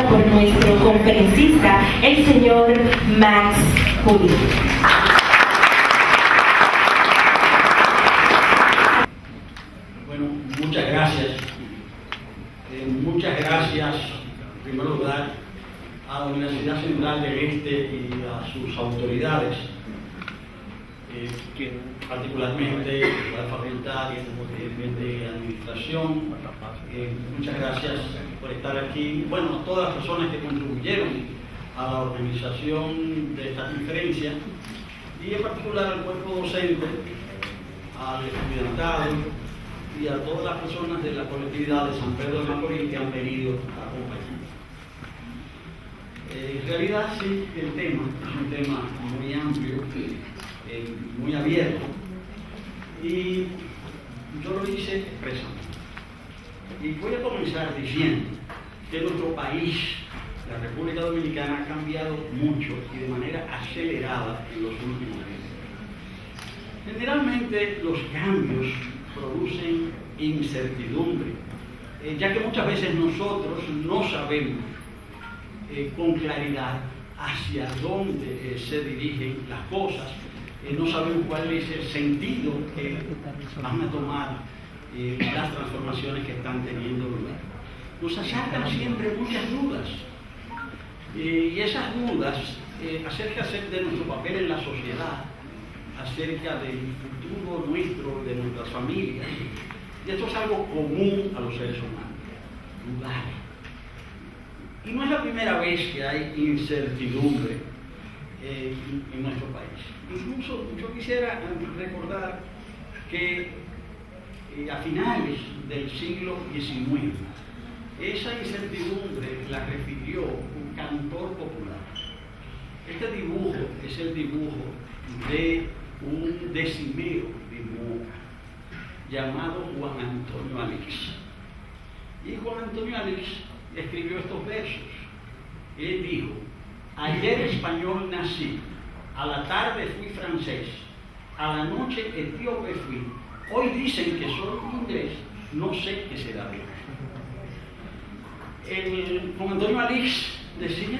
Por nuestro conferencista, el señor Max Juli. Bueno, muchas gracias. Muchas gracias, en primer lugar, a la Universidad Central del Este y a sus autoridades, particularmente a la Facultad de Administración. Muchas gracias por estar aquí. Bueno, a todas las personas que contribuyeron a la organización de esta conferencia y en particular al cuerpo docente, al estudiantado y a todas las personas de la colectividad de San Pedro de Macorís que han venido a acompañar. En realidad sí, el tema es un tema muy amplio, muy abierto, y yo lo hice expresamente. Y voy a comenzar diciendo que nuestro país, la República Dominicana, ha cambiado mucho y de manera acelerada en los últimos años. Generalmente los cambios producen incertidumbre, ya que muchas veces nosotros no sabemos con claridad hacia dónde se dirigen las cosas, no sabemos cuál es el sentido que van a tomar las transformaciones que están teniendo lugar. Nos asaltan siempre muchas dudas, y esas dudas acerca de nuestro papel en la sociedad, acerca del futuro nuestro, de nuestras familias, y esto es algo común a los seres humanos, dudar. Y no es la primera vez que hay incertidumbre en nuestro país. Incluso yo quisiera recordar que a finales del siglo XIX, esa incertidumbre la refirió un cantor popular. Este dibujo es el dibujo de un decimero de Moca llamado Juan Antonio Alix. Y Juan Antonio Alix escribió estos versos. Él dijo: ayer español nací, a la tarde fui francés, a la noche etíope fui, hoy dicen que soy inglés, no sé qué será de mí. Juan Antonio Alix decía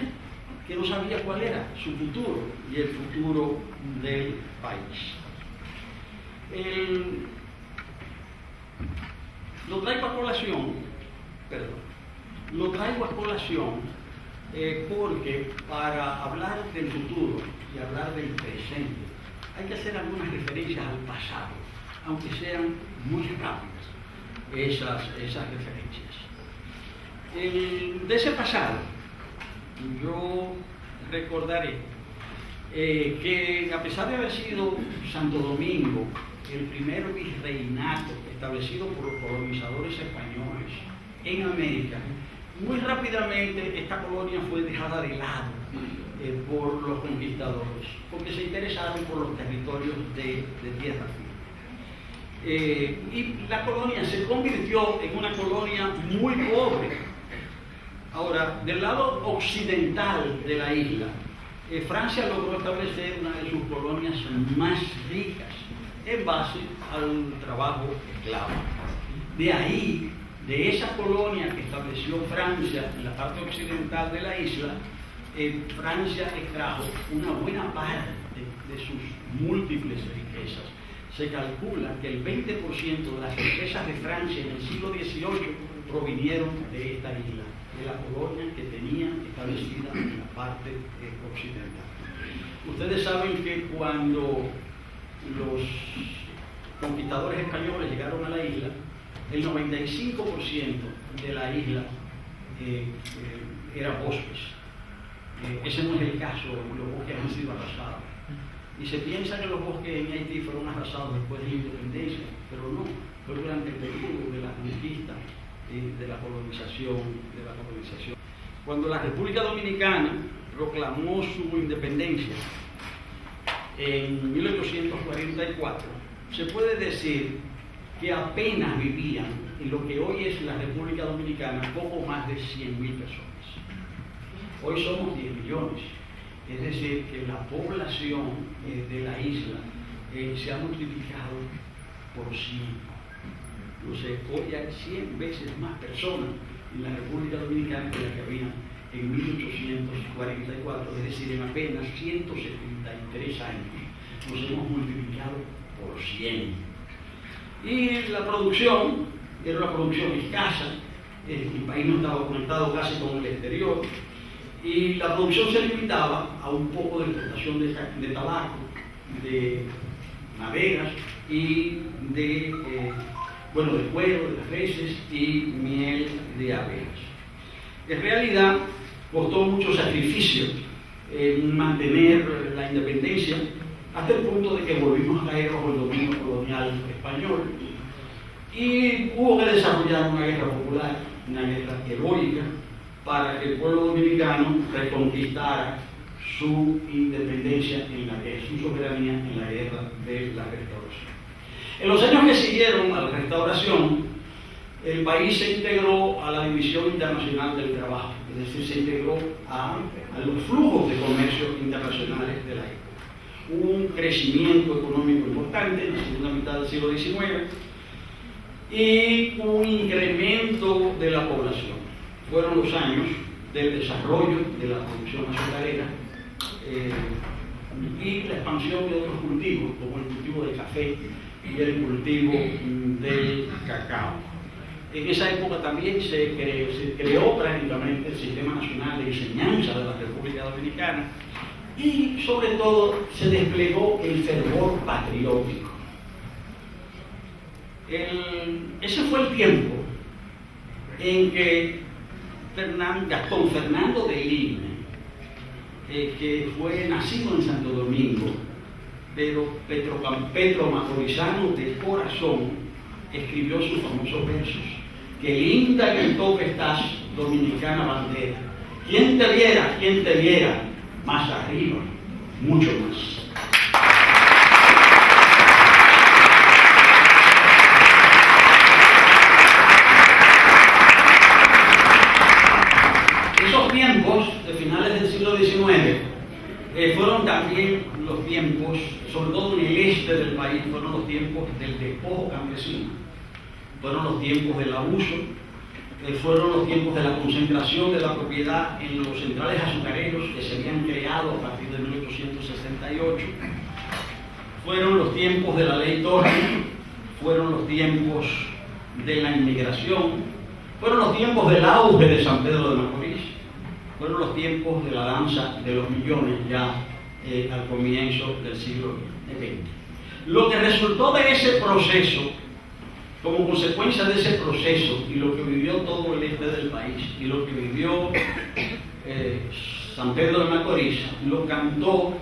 que no sabía cuál era su futuro y el futuro del país. Lo traigo a colación porque para hablar del futuro y hablar del presente hay que hacer algunas referencias al pasado, aunque sean muy rápidas esas referencias. De ese pasado, yo recordaré que a pesar de haber sido Santo Domingo el primer virreinato establecido por los colonizadores españoles en América, muy rápidamente esta colonia fue dejada de lado por los conquistadores, porque se interesaron por los territorios de tierra firme. Y la colonia se convirtió en una colonia muy pobre. Ahora, del lado occidental de la isla, Francia logró establecer una de sus colonias más ricas en base al trabajo esclavo. De ahí, de esa colonia que estableció Francia en la parte occidental de la isla, Francia extrajo una buena parte de sus múltiples riquezas. Se calcula que el 20% de las riquezas de Francia en el siglo XVIII provinieron de esta isla, de la colonia que tenía establecida en la parte occidental. Ustedes saben que cuando los conquistadores españoles llegaron a la isla, el 95% de la isla era bosques. Ese no es el caso, los bosques han sido arrasados. Y se piensa que los bosques en Haití fueron arrasados después de la independencia, pero no, fue durante el periodo de la conquista, de la colonización. Cuando la República Dominicana proclamó su independencia en 1844, se puede decir que apenas vivían en lo que hoy es la República Dominicana poco más de 100.000 personas. Hoy somos 10 millones, es decir, que la población de la isla se ha multiplicado por 100. Entonces, hoy hay 100 veces más personas en la República Dominicana que la que había en 1844, es decir, en apenas 173 años nos hemos multiplicado por 100. Y la producción era una producción escasa, el país no estaba conectado casi con el exterior, y la producción se limitaba a un poco de exportación de tabaco, de maderas y de cuero, de las reses y miel de abejas. En realidad costó mucho sacrificio mantener la independencia hasta el punto de que volvimos a caer bajo el dominio colonial español y hubo que desarrollar una guerra popular, una guerra heroica, para que el pueblo dominicano reconquistara su independencia en la guerra, su soberanía en la guerra de la restauración. En los años que siguieron a la restauración, el país se integró a la División Internacional del Trabajo, es decir, se integró a los flujos de comercio internacionales de la época. Hubo un crecimiento económico importante en la segunda mitad del siglo XIX y un incremento de la población. Fueron los años del desarrollo de la producción azucarera y la expansión de otros cultivos, como el cultivo del café y el cultivo del cacao. En esa época también se creó prácticamente el Sistema Nacional de Enseñanza de la República Dominicana y sobre todo se desplegó el fervor patriótico. Ese fue el tiempo en que Gastón Fernando de Lima, que fue nacido en Santo Domingo, pero Petro Macorizano de corazón, escribió sus famosos versos: qué linda que en tope estás, dominicana bandera, quién te viera, más arriba, mucho más. Esos tiempos de finales del siglo XIX fueron también los tiempos, sobre todo en el este del país, fueron los tiempos del despojo campesino, fueron los tiempos del abuso, fueron los tiempos de la concentración de la propiedad en los centrales azucareros que se habían creado a partir de 1868, fueron los tiempos de la ley Torres, fueron los tiempos de la inmigración, fueron los tiempos del auge de San Pedro de Macorís, fueron los tiempos de la danza de los millones ya al comienzo del siglo XX. Lo que resultó de ese proceso, como consecuencia de ese proceso, y lo que vivió todo el este del país, y lo que vivió San Pedro de Macorís, lo cantó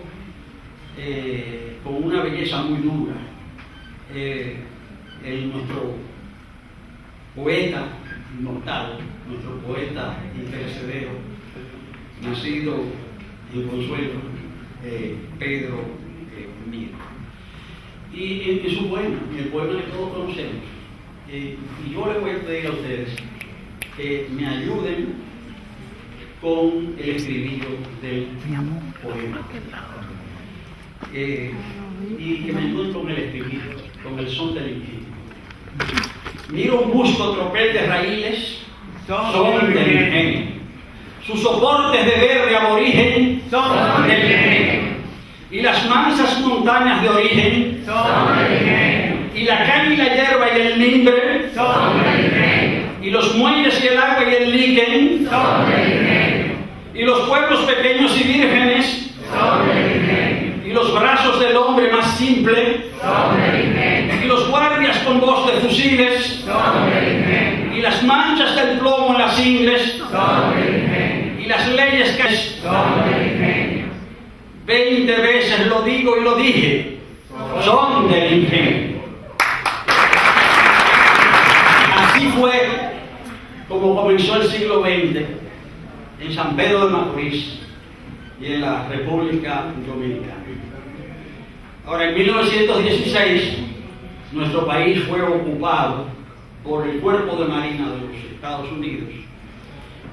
con una belleza muy dura nuestro poeta inmortal, nuestro poeta imperecedero, nacido en Consuelo, Pedro Mir. Y en su poema, el poema que todos conocemos, y yo les voy a pedir a ustedes que me ayuden con el estribillo del poema. Y que me ayuden con el estribillo, con el son del ingenio. Miro un busto tropel de raíles, son del ingenio. Sus soportes de verde aborigen son del ingenio. Y las mansas montañas de origen son del ingenio. Y la caña y la hierba y el mimbre son del ingenio. Y los muelles y el agua y el líquen son del ingenio. Y los pueblos pequeños y vírgenes son del ingenio. Y los brazos del hombre más simple son del ingenio. Y los guardias con voz de fusiles son del ingenio. Y las manchas del plomo en las ingles son del ingenio. Y las leyes que son del ingenio. 20 veces lo digo y lo dije, son del ingenio. Así fue como comenzó el siglo XX en San Pedro de Macorís y en la República Dominicana. Ahora, en 1916 nuestro país fue ocupado por el Cuerpo de Marina de los Estados Unidos.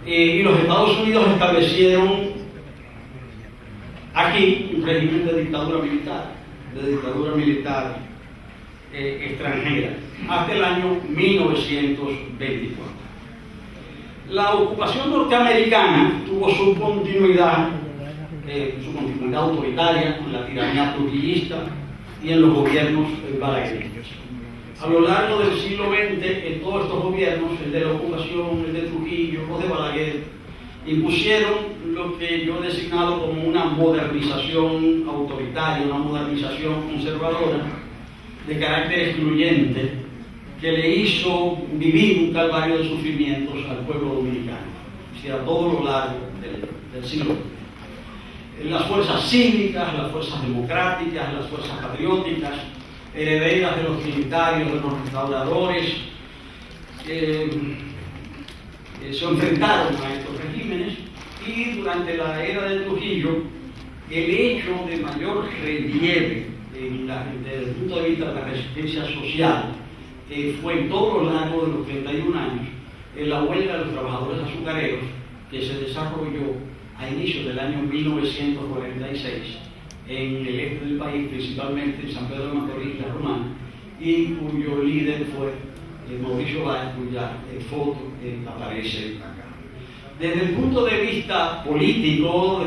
Y los Estados Unidos establecieron aquí un régimen de dictadura militar extranjera, hasta el año 1924. La ocupación norteamericana tuvo su continuidad autoritaria en la tiranía trujillista y en los gobiernos balaguereños. A lo largo del siglo XX, en todos estos gobiernos, el de la ocupación, el de Trujillo, los de Balaguer, impusieron lo que yo he designado como una modernización autoritaria, una modernización conservadora de carácter excluyente, que le hizo vivir un calvario de sufrimientos al pueblo dominicano, o sea, a todo lo largo del siglo XX. Las fuerzas cívicas, las fuerzas democráticas, las fuerzas patrióticas, herederas de los militares, de los restauradores, se enfrentaron a estos regímenes, y durante la era de Trujillo, el hecho de mayor relieve desde el punto de vista de la resistencia social fue en todo lo largo de los 31 años la huelga de los trabajadores azucareros, que se desarrolló a inicios del año 1946 en el este del país, principalmente en San Pedro de Macorís, La Romana, y cuyo líder fue Mauricio Báez, cuya foto aparece acá. Desde el punto de vista político,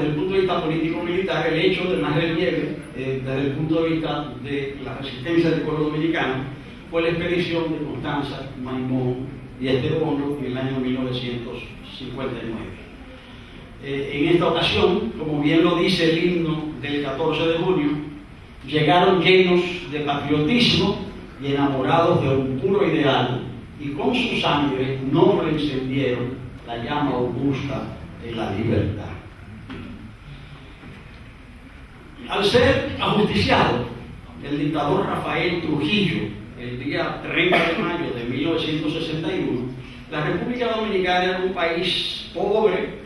militar, el hecho de más relieve, desde el punto de vista de la resistencia del pueblo dominicano, fue la expedición de Constanza, Maimón y Esteban en el año 1959. En esta ocasión, como bien lo dice el himno del 14 de junio, llegaron llenos de patriotismo y enamorados de un puro ideal, y con su sangre no reencendieron la llama augusta de la libertad. Al ser ajusticiado el dictador Rafael Trujillo el día 30 de mayo de 1961, la República Dominicana era un país pobre,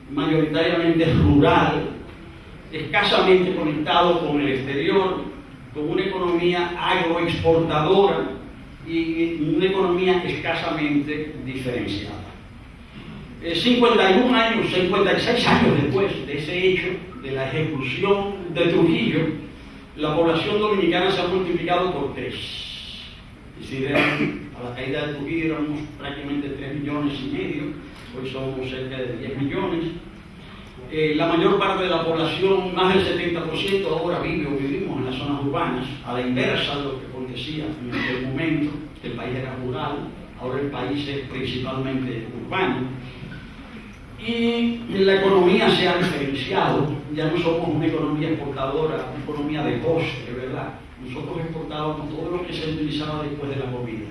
mayoritariamente rural, escasamente conectado con el exterior, con una economía agroexportadora y una economía escasamente diferenciada. 56 años después de ese hecho, de la ejecución de Trujillo, la población dominicana se ha multiplicado por 3. Es decir, a la caída de Trujillo éramos prácticamente 3,5 millones, hoy somos cerca de 10 millones. La mayor parte de la población, más del 70%, ahora vivimos en las zonas urbanas, a la inversa de lo que acontecía en aquel momento. El país era rural, ahora el país es principalmente urbano. Y la economía se ha diferenciado, ya no somos una economía exportadora, una economía de postre, ¿verdad? Nosotros exportábamos todo lo que se utilizaba después de la comida: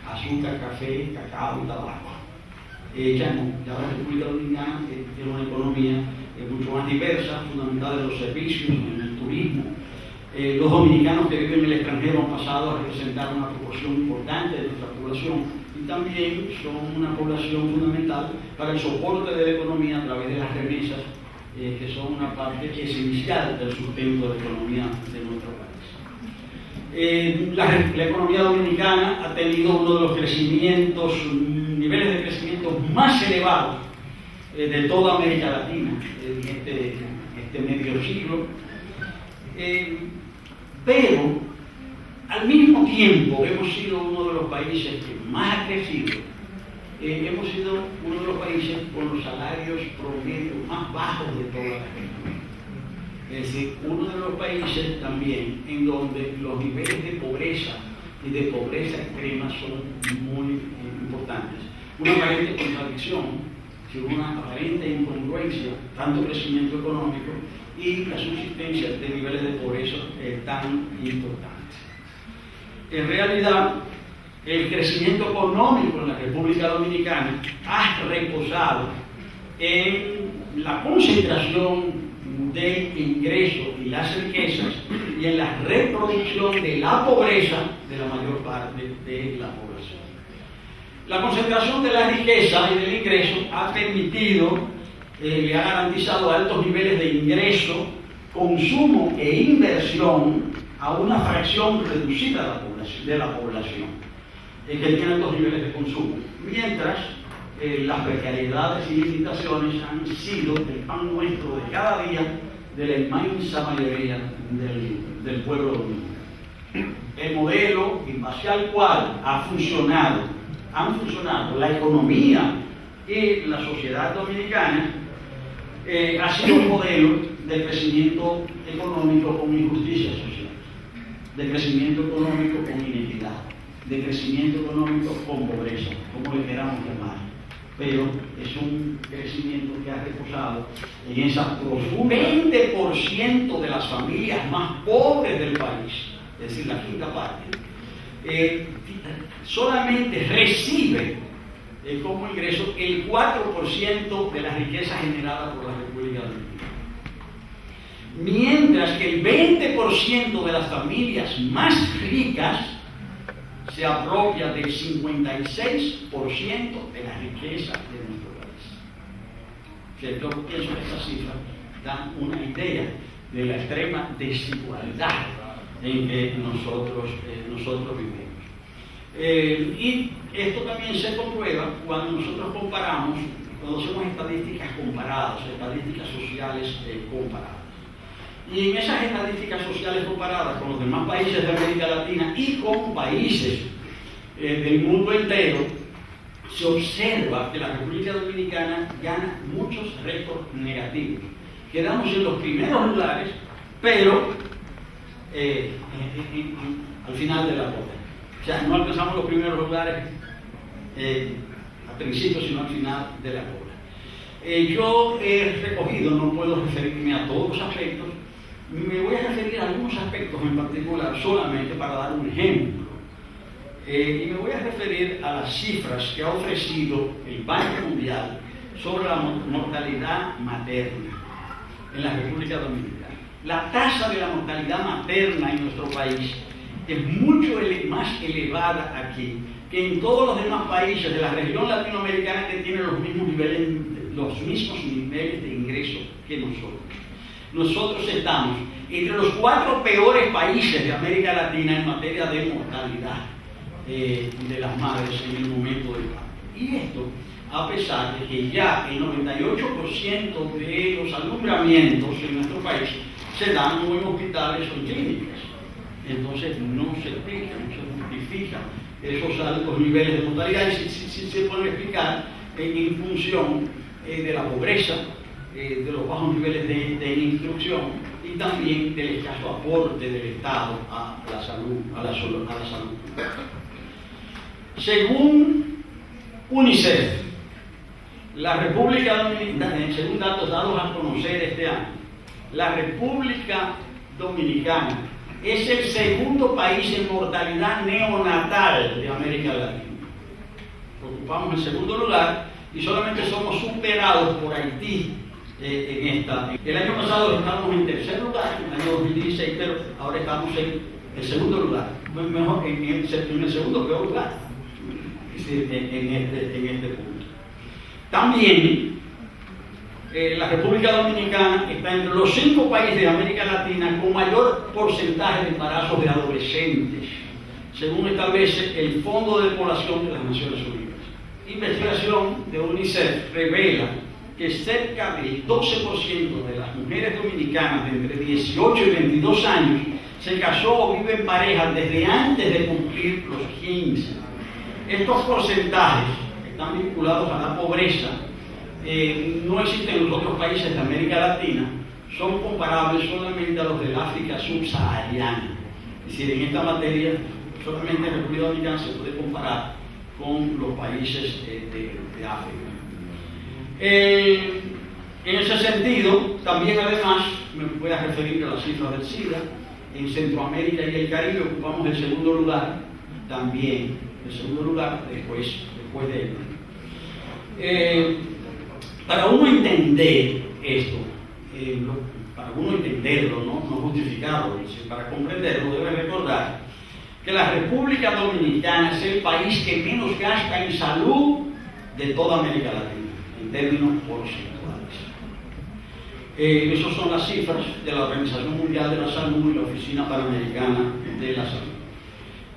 azúcar, café, cacao y tabaco. Ya la República Dominicana tiene una economía mucho más diversa, fundamentada en los servicios, en el turismo. Los dominicanos que viven en el extranjero han pasado a representar una proporción importante de nuestra población, y también son una población fundamental para el soporte de la economía a través de las remesas, que son una parte esencial del sustento de la economía de nuestro país. La economía dominicana ha tenido uno de los niveles de crecimiento más elevados de toda América Latina en este medio siglo, pero al mismo tiempo hemos sido uno de los países que más ha crecido. Hemos sido uno de los países con los salarios promedio más bajos de toda la región. Es decir, uno de los países también en donde los niveles de pobreza y de pobreza extrema son muy importantes. Una aparente contradicción, una aparente incongruencia, tanto crecimiento económico y la subsistencia de niveles de pobreza tan importantes. En realidad, el crecimiento económico en la República Dominicana ha reposado en la concentración del ingreso y las riquezas y en la reproducción de la pobreza de la mayor parte de la población. La concentración de la riqueza y del ingreso ha permitido, le ha garantizado altos niveles de ingreso, consumo e inversión a una fracción reducida de la población. población, que tiene altos niveles de consumo, mientras las precariedades y limitaciones han sido el pan nuestro de cada día de la inmensa mayoría del pueblo dominicano. El modelo en base al cual han funcionado la economía y la sociedad dominicana ha sido un modelo de crecimiento económico con injusticia social, de crecimiento económico con inequidad, de crecimiento económico con pobreza, como le queramos llamar. Pero es un crecimiento que ha reposado en esa profunda 20% de las familias más pobres del país, es decir, la quinta parte, solamente recibe como ingreso el 4% de la riqueza generada por la República Dominicana. Mientras que el 20% de las familias más ricas se apropia del 56% de la riqueza de nuestro país. Yo pienso que estas cifras dan una idea de la extrema desigualdad en que nosotros vivimos. Y esto también se comprueba cuando nosotros comparamos, cuando hacemos estadísticas comparadas, estadísticas sociales comparadas. Y en esas estadísticas sociales comparadas con los demás países de América Latina y con países del mundo entero, se observa que la República Dominicana gana muchos récords negativos. Quedamos en los primeros lugares, pero al final de la cola. O sea, no alcanzamos los primeros lugares al principio, sino al final de la cola. Yo he recogido, no puedo referirme a todos los aspectos, me voy a referir a algunos aspectos en particular solamente para dar un ejemplo. Y me voy a referir a las cifras que ha ofrecido el Banco Mundial sobre la mortalidad materna en la República Dominicana. La tasa de la mortalidad materna en nuestro país es mucho más elevada aquí que en todos los demás países de la región latinoamericana que tienen los mismos niveles de ingreso que nosotros. Nosotros estamos entre los 4 peores países de América Latina en materia de mortalidad de las madres en el momento del parto. Y esto a pesar de que ya el 98% de los alumbramientos en nuestro país se dan o en hospitales o en clínicas. Entonces no se explica, no se justifica esos altos niveles de mortalidad y sí se pueden explicar en función de la pobreza, de los bajos niveles de instrucción y también del escaso aporte del Estado a la salud. Según UNICEF, la República Dominicana, según datos dados a conocer este año, la República Dominicana es el segundo país en mortalidad neonatal de América Latina. Ocupamos el segundo lugar y solamente somos superados por Haití en esta. El año pasado estábamos en tercer lugar, en el año 2016, pero ahora estamos en el segundo lugar, mejor en el segundo peor lugar, en este punto. También la República Dominicana está entre los 5 países de América Latina con mayor porcentaje de embarazos de adolescentes, según establece el Fondo de Población de las Naciones Unidas. Investigación de UNICEF revela que cerca del 12% de las mujeres dominicanas de entre 18 y 22 años se casó o vive en pareja desde antes de cumplir los 15. Estos porcentajes están vinculados a la pobreza. No existen en los otros países de América Latina, son comparables solamente a los del África subsahariana. Es decir, en esta materia, solamente la República Dominicana se puede comparar con los países de África. En ese sentido, también además, me voy a referir a las cifras del SIDA. En Centroamérica y el Caribe ocupamos el segundo lugar, también el segundo lugar después de él. Para uno entender esto, para uno entenderlo, no justificarlo, para comprenderlo, debe recordar que la República Dominicana es el país que menos gasta en salud de toda América Latina, en términos porcentuales. Esas son las cifras de la Organización Mundial de la Salud y la Oficina Panamericana de la Salud.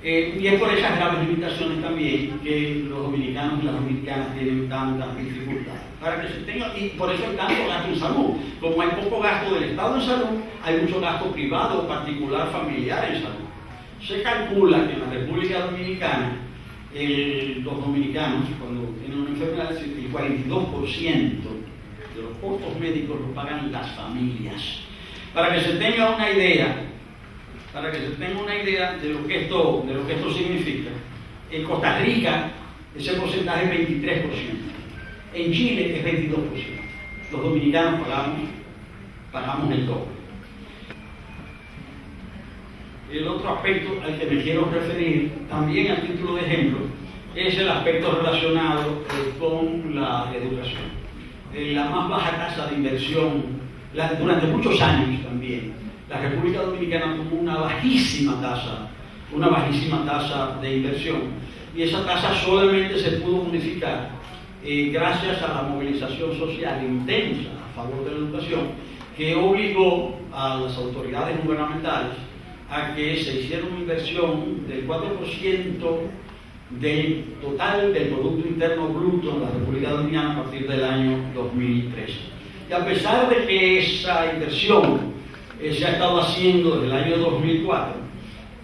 Y es por esas graves limitaciones también que los dominicanos y las dominicanas tienen tantas dificultades. Para que se tenga, y por eso hay tanto gasto en salud. Como hay poco gasto del Estado en salud, hay mucho gasto privado, particular, familiar en salud. Se calcula que en la República Dominicana, los dominicanos, cuando tienen una enfermedad, el 42% de los costos médicos los pagan las familias. Para que se tenga una idea, de lo que esto significa, en Costa Rica ese porcentaje es 23%, en Chile es 22%. Los dominicanos pagamos el doble. El otro aspecto al que me quiero referir, también a título de ejemplo, es el aspecto relacionado con la educación. La más baja tasa de inversión, durante muchos años también, la República Dominicana tuvo una bajísima tasa de inversión, y esa tasa solamente se pudo modificar gracias a la movilización social intensa a favor de la educación, que obligó a las autoridades gubernamentales a que se hiciera una inversión del 4% del total del Producto Interno Bruto en la República Dominicana a partir del año 2013. Y a pesar de que esa inversión se ha estado haciendo desde el año 2004,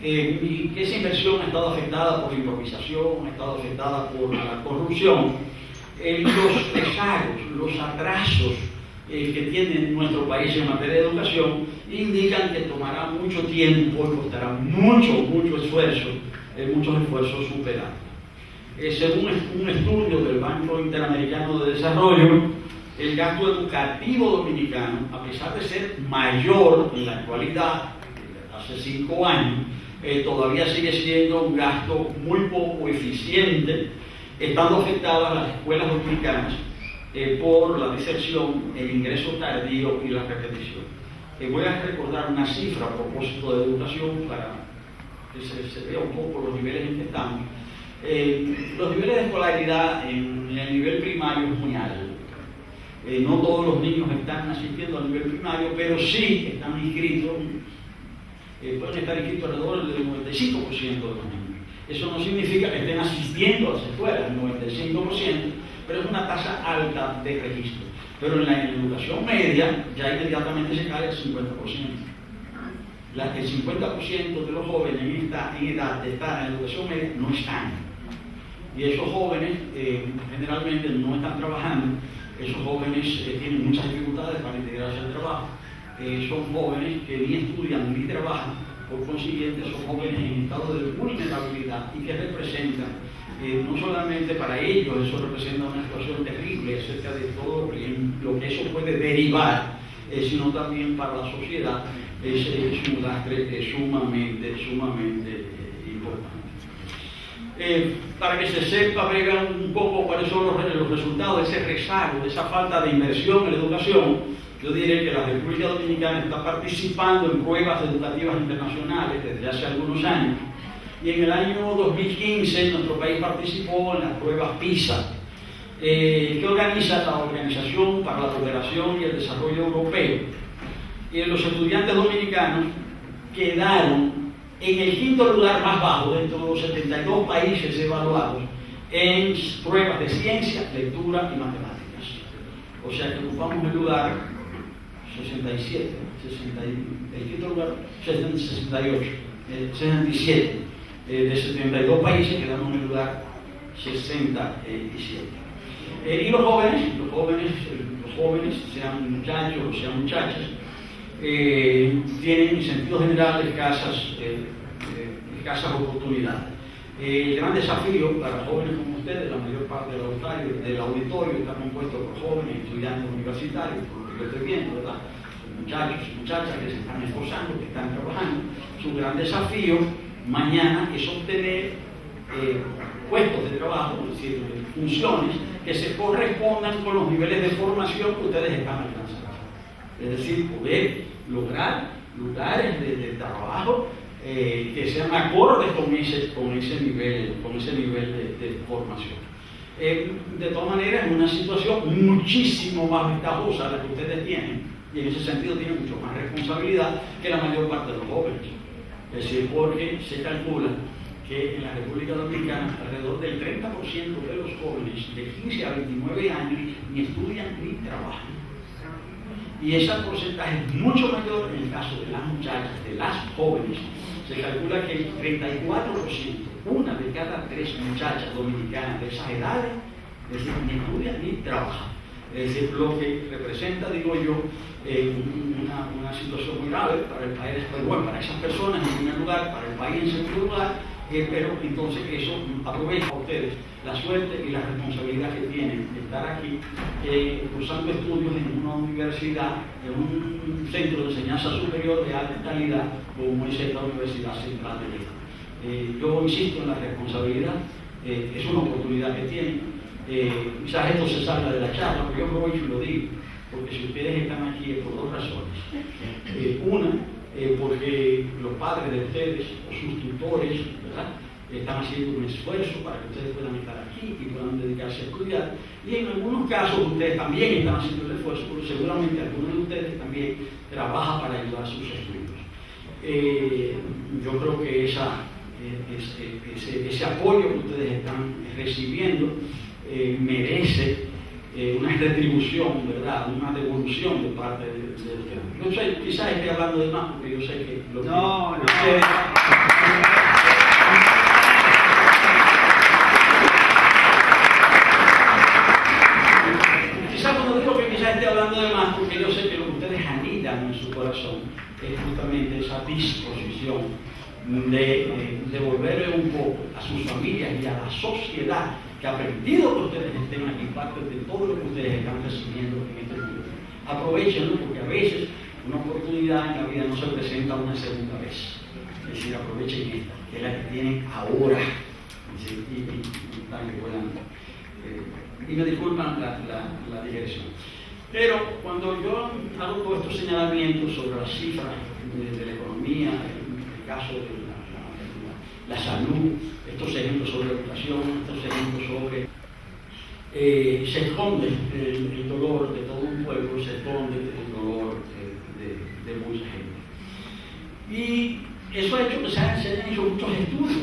y que esa inversión ha estado afectada por la improvisación, ha estado afectada por la corrupción, los rezagos, los atrasos que tiene nuestro país en materia de educación indican que tomará mucho tiempo y costará muchos esfuerzos superar. Según un estudio del Banco Interamericano de Desarrollo, el gasto educativo dominicano, a pesar de ser mayor en la actualidad, hace 5 años, todavía sigue siendo un gasto muy poco eficiente, estando afectadas las escuelas dominicanas por la deserción, el ingreso tardío y la repetición. Voy a recordar una cifra a propósito de educación para que se vea un poco los niveles en que estamos. Los niveles de escolaridad en el nivel primario es muy alto. No todos los niños están asistiendo al nivel primario, pero sí están inscritos, pueden estar inscritos alrededor del 95% de los niños. Eso no significa que estén asistiendo a las escuelas, el 95%, pero es una tasa alta de registro. Pero en la educación media ya inmediatamente se cae al 50%. El 50% de los jóvenes en edad de estar en la educación media no están. Y esos jóvenes generalmente no están trabajando. Esos jóvenes tienen muchas dificultades para integrarse al trabajo. Son jóvenes que ni estudian ni trabajan, por consiguiente son jóvenes en estado de vulnerabilidad y que representan, no solamente para ellos, eso representa una situación terrible acerca de todo lo que eso puede derivar, sino también para la sociedad es un lastre sumamente importante. Para que se sepa breve un poco cuáles son los resultados de ese rezago, de esa falta de inversión en la educación, yo diré que la República Dominicana está participando en pruebas educativas internacionales desde hace algunos años, y en el año 2015 nuestro país participó en las pruebas PISA, que organiza la Organización para la Cooperación y el Desarrollo Europeo. Y los estudiantes dominicanos quedaron en el 5º lugar más bajo dentro de los 72 países evaluados en pruebas de ciencia, lectura y matemáticas. O sea que ocupamos el lugar 67 de 72 países quedamos en el lugar 67. Y los jóvenes, sean muchachos o sean muchachas, tienen en sentido general escasas oportunidades. El gran desafío para jóvenes como ustedes, la mayor parte del auditorio está compuesto por jóvenes, estudiantes universitarios, por lo que yo estoy viendo, ¿verdad? Muchachos y muchachas que se están esforzando, que están trabajando. Su gran desafío mañana es obtener puestos de trabajo, es decir, funciones que se correspondan con los niveles de formación que ustedes están alcanzando. Es decir, poder lograr lugares de trabajo que sean acordes con ese nivel de formación. De todas maneras, es una situación muchísimo más ventajosa la que ustedes tienen, y en ese sentido tienen mucho más responsabilidad que la mayor parte de los jóvenes. Es decir, porque se calcula que en la República Dominicana alrededor del 30% de los jóvenes de 15 a 29 años ni estudian ni trabajan. Y ese porcentaje es mucho mayor en el caso de las muchachas, de las jóvenes. Se calcula que el 34%, una de cada 3 muchachas dominicanas de esas edades, es decir, ni estudian ni trabajan. Es decir, lo que representa, digo yo, una situación muy grave para el país, pero bueno, para esas personas en primer lugar, para el país en segundo lugar, pero entonces eso aprovecha a ustedes la suerte y la responsabilidad que tienen de estar aquí cursando estudios en una universidad, en un centro de enseñanza superior de alta calidad, como es la Universidad Central del Este. Yo insisto en la responsabilidad, es una oportunidad que tienen. Quizás esto se salga de la charla, pero yo aprovecho y lo digo, porque si ustedes están aquí es por 2 razones. Una, porque los padres de ustedes o sus tutores, ¿verdad?, están haciendo un esfuerzo para que ustedes puedan estar aquí y puedan dedicarse a estudiar. Y en algunos casos ustedes también están haciendo el esfuerzo, porque seguramente algunos de ustedes también trabajan para ayudar a sus estudios. Yo creo que ese apoyo que ustedes están recibiendo merece una retribución, ¿verdad?, una devolución de parte de ustedes. Yo sé, quizás esté hablando de más, porque yo sé que lo que ustedes... Quizás cuando digo que quizás esté hablando de más, porque yo sé que lo que ustedes anidan en su corazón es justamente esa disposición de devolverle un poco a sus familias y a la sociedad que ha permitido que ustedes estén aquí, parte de todo lo que ustedes están recibiendo en este mundo. Aprovechenlo, porque a veces una oportunidad en la vida no se presenta una segunda vez. Es decir, aprovechen esta, que es la que tienen ahora, y para que puedan. Y me disculpan la digresión. Pero cuando yo hago todos estos señalamientos sobre las cifras de la economía, el caso de la salud, estos ejemplos sobre la educación, estos ejemplos sobre... se esconde el dolor de todo un pueblo, se esconde el dolor de mucha gente. Y eso ha hecho que se hayan hecho muchos estudios,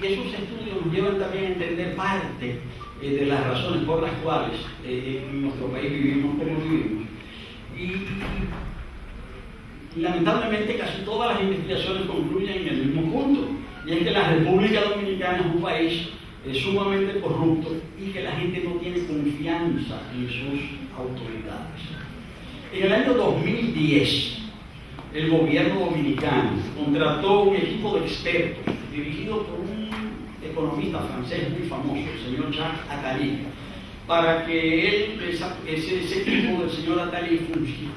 y esos estudios nos llevan también a entender parte de las razones por las cuales en nuestro país vivimos como vivimos. Y lamentablemente casi todas las investigaciones concluyen en el mismo punto, y es que la República Dominicana es un país sumamente corrupto y que la gente no tiene confianza en sus autoridades. En el año 2010, el gobierno dominicano contrató un equipo de expertos dirigido por un economista francés muy famoso, el señor Jacques Attali, para que ese equipo del señor Attali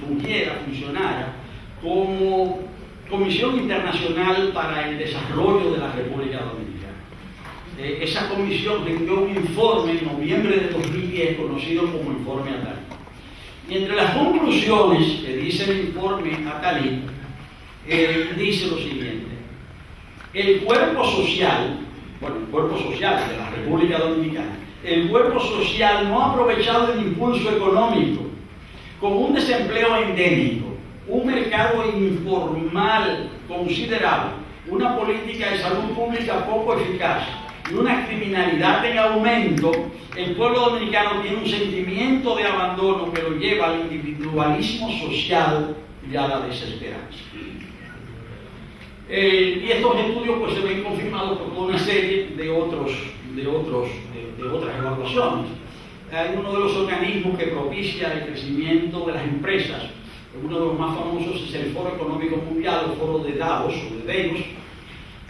funcionara como Comisión Internacional para el Desarrollo de la República Dominicana. Esa comisión rindió un informe en noviembre de 2010 conocido como Informe Attali. Y entre las conclusiones que dice el informe Attali, dice lo siguiente: el cuerpo social de la República Dominicana, el cuerpo social no ha aprovechado el impulso económico, con un desempleo endémico, un mercado informal considerable, una política de salud pública poco eficaz y una criminalidad en aumento. El pueblo dominicano tiene un sentimiento de abandono que lo lleva al individualismo social y a la desesperanza. Y estos estudios pues se ven confirmados por toda una serie de otras evaluaciones. Hay uno de los organismos que propicia el crecimiento de las empresas. Uno de los más famosos es el Foro Económico Mundial, el Foro de Davos o de Davos,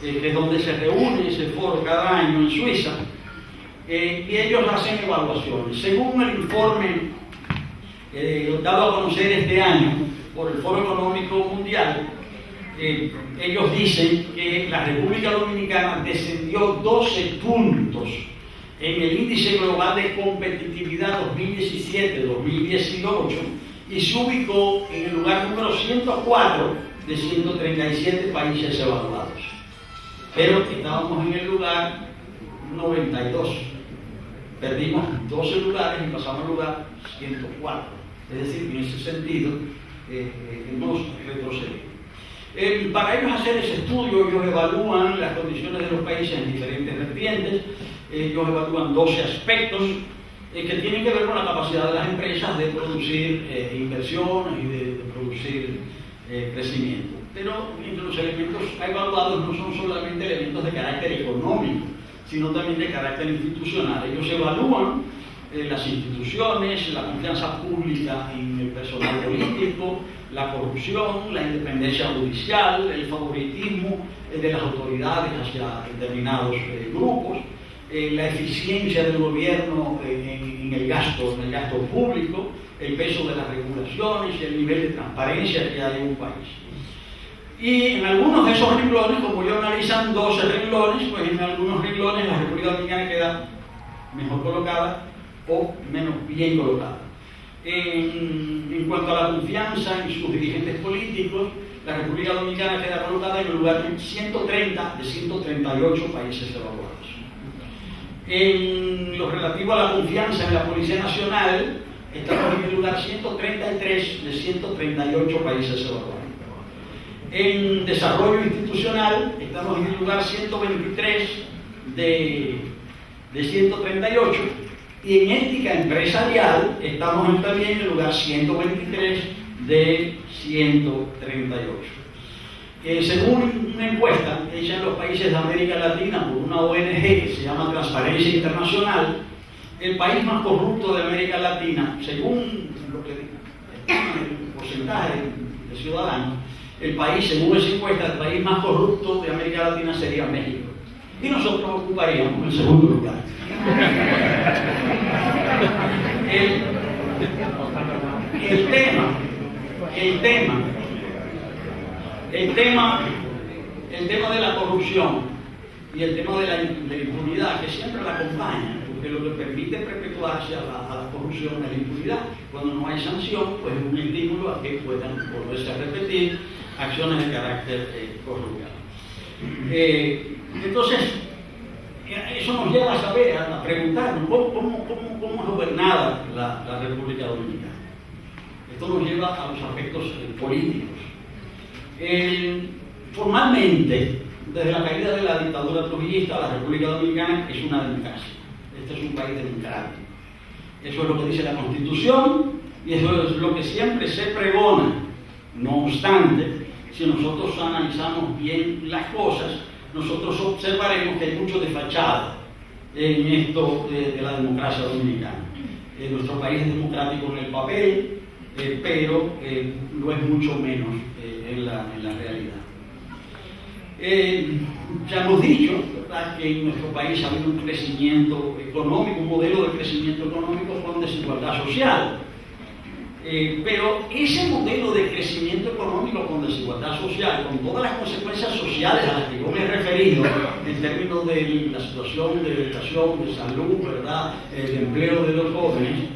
que es donde se reúne ese foro cada año en Suiza, y ellos hacen evaluaciones. Según el informe dado a conocer este año por el Foro Económico Mundial, ellos dicen que la República Dominicana descendió 12 puntos en el índice global de competitividad 2017-2018 y se ubicó en el lugar número 104 de 137 países evaluados. Pero estábamos en el lugar 92. Perdimos 12 lugares y pasamos al lugar 104. Es decir, en ese sentido, hemos retrocedido. Para ellos hacer ese estudio, ellos evalúan las condiciones de los países en diferentes vertientes. Ellos evalúan 12 aspectos que tienen que ver con la capacidad de las empresas de producir inversiones y de producir crecimiento. Pero entre los elementos evaluados no son solamente elementos de carácter económico, sino también de carácter institucional. Ellos evalúan las instituciones, la confianza pública en el personal político, la corrupción, la independencia judicial, el favoritismo de las autoridades hacia determinados grupos, la eficiencia del gobierno en el gasto público, el peso de las regulaciones y el nivel de transparencia que hay en un país. Y en algunos de esos renglones, como ellos analizan 12 renglones, pues en algunos renglones la República Dominicana queda mejor colocada o menos bien colocada. En cuanto a la confianza en sus dirigentes políticos, la República Dominicana queda colocada en el lugar 130 de 138 países evaluados. En lo relativo a la confianza en la Policía Nacional, estamos en el lugar 133 de 138 países evaluados. En desarrollo institucional, estamos en el lugar 123 de 138. Y en ética empresarial, estamos también en el lugar 123 de 138. Según una encuesta hecha en los países de América Latina por una ONG que se llama Transparencia Internacional, el país más corrupto de América Latina, según lo que el porcentaje de ciudadanos, el país, según esa encuesta, el país más corrupto de América Latina sería México. Y nosotros ocuparíamos el segundo lugar. El tema de la corrupción y el tema de la impunidad, que siempre la acompaña, porque lo que permite perpetuarse a la corrupción es la impunidad. Cuando no hay sanción, pues es un estímulo a que puedan volverse a repetir acciones de carácter corrupto. Entonces, eso nos lleva a saber, a preguntarnos cómo es gobernada la República Dominicana. Esto nos lleva a los aspectos políticos. Formalmente, desde la caída de la dictadura trujillista, la República Dominicana es una democracia. Este es un país democrático. Eso es lo que dice la Constitución y eso es lo que siempre se pregona. No obstante, si nosotros analizamos bien las cosas, nosotros observaremos que hay mucho de fachada en esto de la democracia dominicana. Nuestro país es democrático en el papel, pero lo es mucho menos en la realidad. Ya hemos dicho, ¿verdad?, que en nuestro país ha habido un crecimiento económico, un modelo de crecimiento económico con desigualdad social. Pero ese modelo de crecimiento económico con desigualdad social, con todas las consecuencias sociales a las que yo me he referido, en términos de la situación de educación, de salud, ¿verdad?, de empleo de los jóvenes,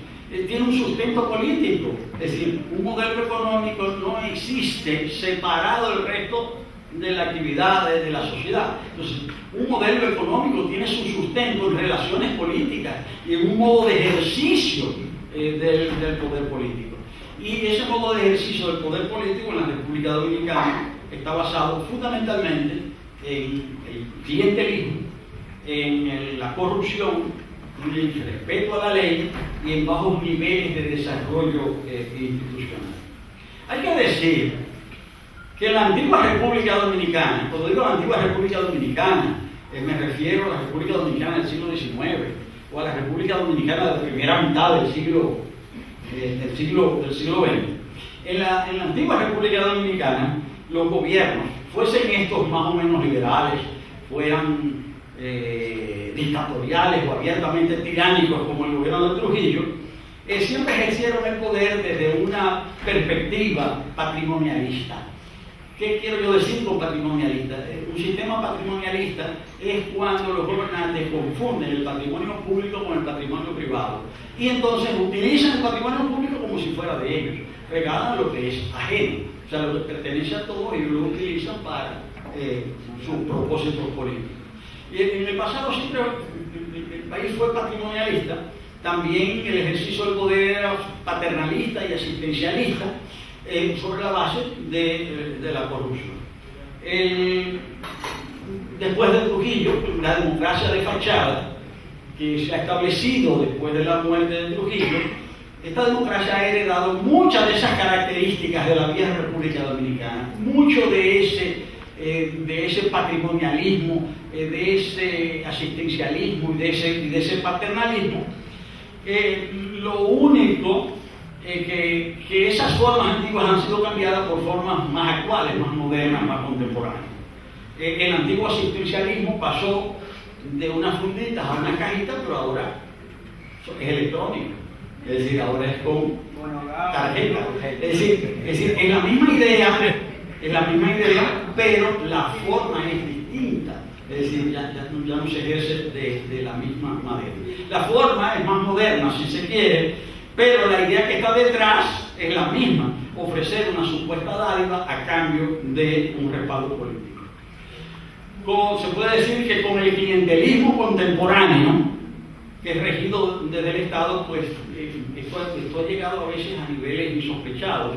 tiene un sustento político. Es decir, un modelo económico no existe separado del resto de la actividad de la sociedad. Entonces, un modelo económico tiene su sustento en relaciones políticas y en un modo de ejercicio del poder político. Y ese modo de ejercicio del poder político en la República Dominicana está basado fundamentalmente en el clientelismo, en la corrupción, en el respeto a la ley y en bajos niveles de desarrollo institucional. Hay que decir que en la antigua República Dominicana, cuando digo la antigua República Dominicana, me refiero a la República Dominicana del siglo XIX o a la República Dominicana de la primera mitad del siglo XX. En la antigua República Dominicana, los gobiernos, fuesen estos más o menos liberales, fueran dictatoriales o abiertamente tiránicos como el gobierno de Trujillo, siempre ejercieron el poder desde una perspectiva patrimonialista. ¿Qué quiero yo decir con patrimonialista? Un sistema patrimonialista es cuando los gobernantes confunden el patrimonio público con el patrimonio privado y entonces utilizan el patrimonio público como si fuera de ellos, regalan lo que es ajeno, o sea, lo que pertenece a todos y lo utilizan para sus propósitos políticos. Y en el pasado siempre el país fue patrimonialista, también el ejercicio del poder era paternalista y asistencialista, sobre la base de la corrupción. Después de Trujillo, la democracia de fachada que se ha establecido después de la muerte de Trujillo, esta democracia ha heredado muchas de esas características de la vieja República Dominicana, mucho de ese patrimonialismo, de ese asistencialismo y de ese paternalismo. Lo único que esas formas antiguas han sido cambiadas por formas más actuales, más modernas, más contemporáneas. El antiguo asistencialismo pasó de unas funditas a una cajita, pero ahora es electrónico. Es decir, ahora es con tarjeta. Es decir, es la misma idea, pero la forma es distinta. Es decir, ya no se ejerce de la misma manera. La forma es más moderna, si se quiere, pero la idea que está detrás es la misma: ofrecer una supuesta dádiva a cambio de un respaldo político. Se puede decir que con el clientelismo contemporáneo, que es regido desde el Estado, pues esto ha llegado a veces a niveles insospechados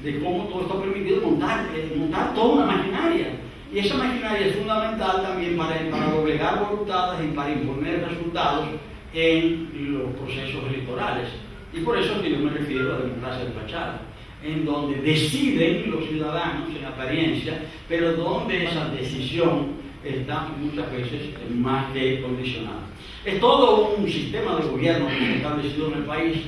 de cómo todo esto ha permitido montar toda una maquinaria. Y esa maquinaria es fundamental también para doblegar voluntades y para imponer resultados en los procesos electorales. Y por eso es que yo me refiero a la democracia de fachada, en donde deciden los ciudadanos en apariencia, pero donde esa decisión está muchas veces más que condicionada. Es todo un sistema de gobierno que se ha establecido en el país,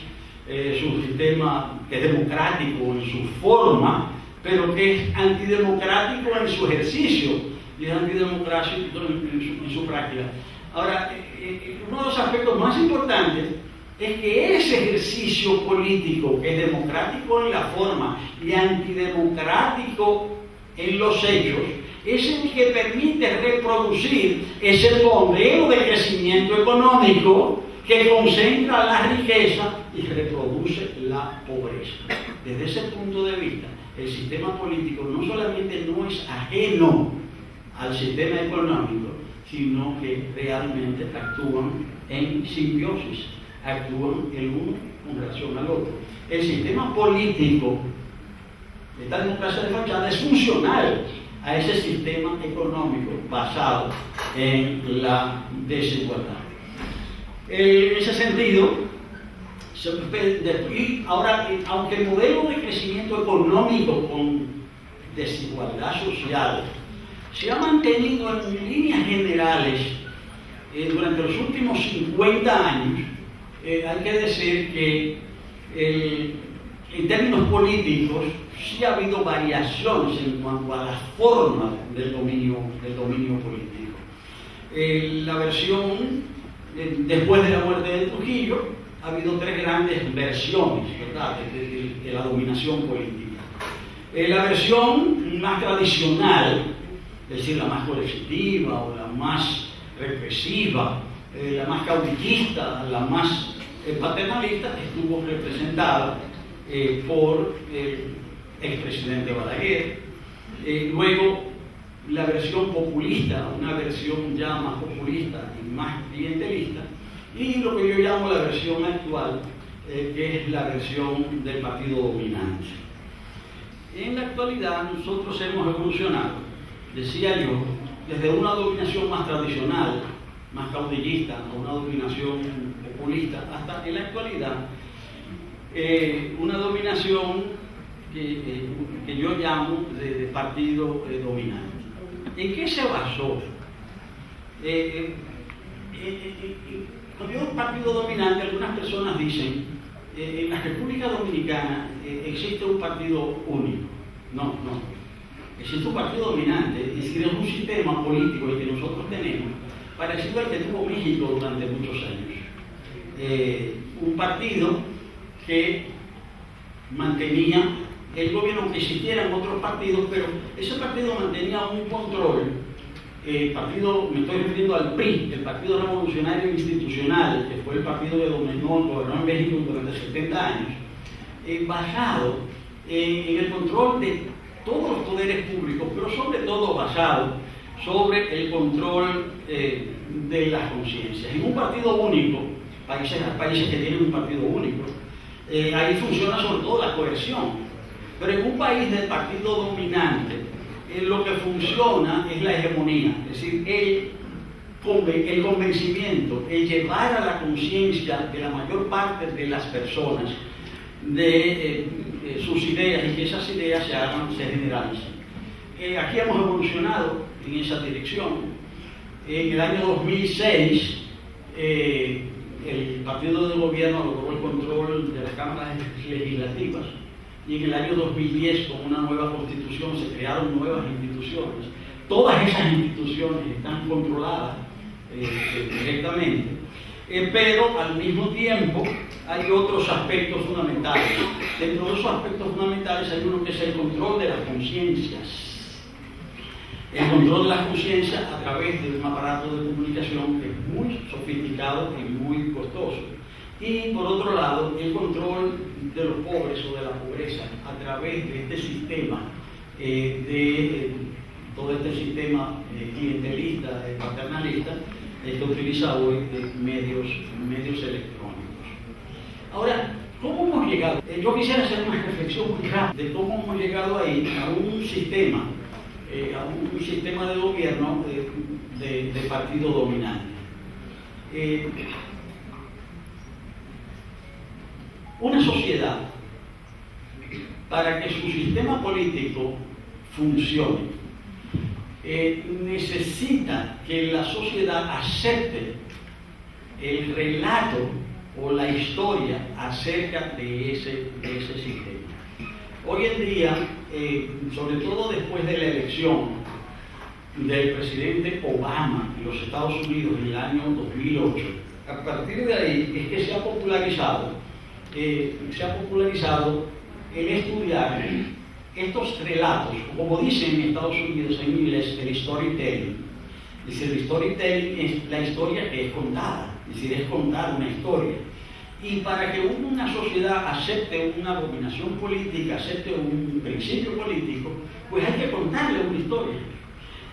es un sistema que es democrático en su forma, pero que es antidemocrático en su ejercicio y es antidemocrático en su práctica. Ahora, uno de los aspectos más importantes es que ese ejercicio político, que es democrático en la forma y antidemocrático en los hechos, es el que permite reproducir ese modelo de crecimiento económico que concentra la riqueza y reproduce la pobreza. Desde ese punto de vista, el sistema político no solamente no es ajeno al sistema económico, sino que realmente actúan en simbiosis, actúan el uno con relación al otro. El sistema político de esta democracia de fachada es funcional a ese sistema económico basado en la desigualdad. En ese sentido, ahora, aunque el modelo de crecimiento económico con desigualdad social se ha mantenido en líneas generales durante los últimos 50 años, hay que decir que en términos políticos sí ha habido variaciones en cuanto a las formas del dominio político. La versión después de la muerte de Trujillo ha habido tres grandes versiones, ¿verdad?, de la dominación política. La versión más tradicional, es decir, la más coercitiva o la más represiva, la más caudillista, la más paternalista, estuvo representada por el expresidente Balaguer. Luego, la versión populista, una versión ya más populista y más clientelista, y lo que yo llamo la versión actual, que es la versión del partido dominante. En la actualidad nosotros hemos evolucionado, decía yo, desde una dominación más tradicional, más caudillista, a una dominación populista, hasta en la actualidad una dominación que yo llamo de partido dominante. ¿En qué se basó? Cuando digo partido dominante, algunas personas dicen en la República Dominicana existe un partido único. No. Existe un partido dominante, es decir, es un sistema político el que nosotros tenemos, parecido al que tuvo México durante muchos años. Un partido que mantenía el gobierno, aunque existieran otros partidos, pero ese partido mantenía un control. Me estoy refiriendo al PRI, el Partido Revolucionario Institucional, que fue el partido que gobernó en México durante 70 años, basado en el control de todos los poderes públicos, pero sobre todo basado sobre el control de las conciencias. En un partido único, países que tienen un partido único, ahí funciona sobre todo la coerción. Pero en un país del partido dominante, lo que funciona es la hegemonía, es decir, el convencimiento, el llevar a la conciencia de la mayor parte de las personas de sus ideas y que esas ideas se generalicen. Aquí hemos evolucionado en esa dirección. En el año 2006, el partido de gobierno logró el control de las cámaras legislativas y en el año 2010, con una nueva constitución, se crearon nuevas instituciones. Todas esas instituciones están controladas directamente, pero al mismo tiempo hay otros aspectos fundamentales. Dentro de esos aspectos fundamentales hay uno que es el control de las conciencias. El control de las conciencias a través de un aparato de comunicación que es muy sofisticado y muy costoso. Y por otro lado, el control de los pobres o de la pobreza a través de este sistema, todo este sistema clientelista, paternalista, que utiliza hoy medios electrónicos. Ahora, ¿cómo hemos llegado? Yo quisiera hacer una reflexión muy rápida de cómo hemos llegado ahí a un sistema de gobierno de partido dominante. Una sociedad, para que su sistema político funcione, necesita que la sociedad acepte el relato o la historia acerca de ese sistema. Hoy en día, sobre todo después de la elección del presidente Obama en los Estados Unidos en el año 2008, a partir de ahí es que se ha popularizado el estudiar estos relatos, como dicen en Estados Unidos en inglés, el storytelling. Es decir, el storytelling es la historia que es contada, es decir, es contar una historia. Y para que una sociedad acepte una dominación política, acepte un principio político, pues hay que contarle una historia.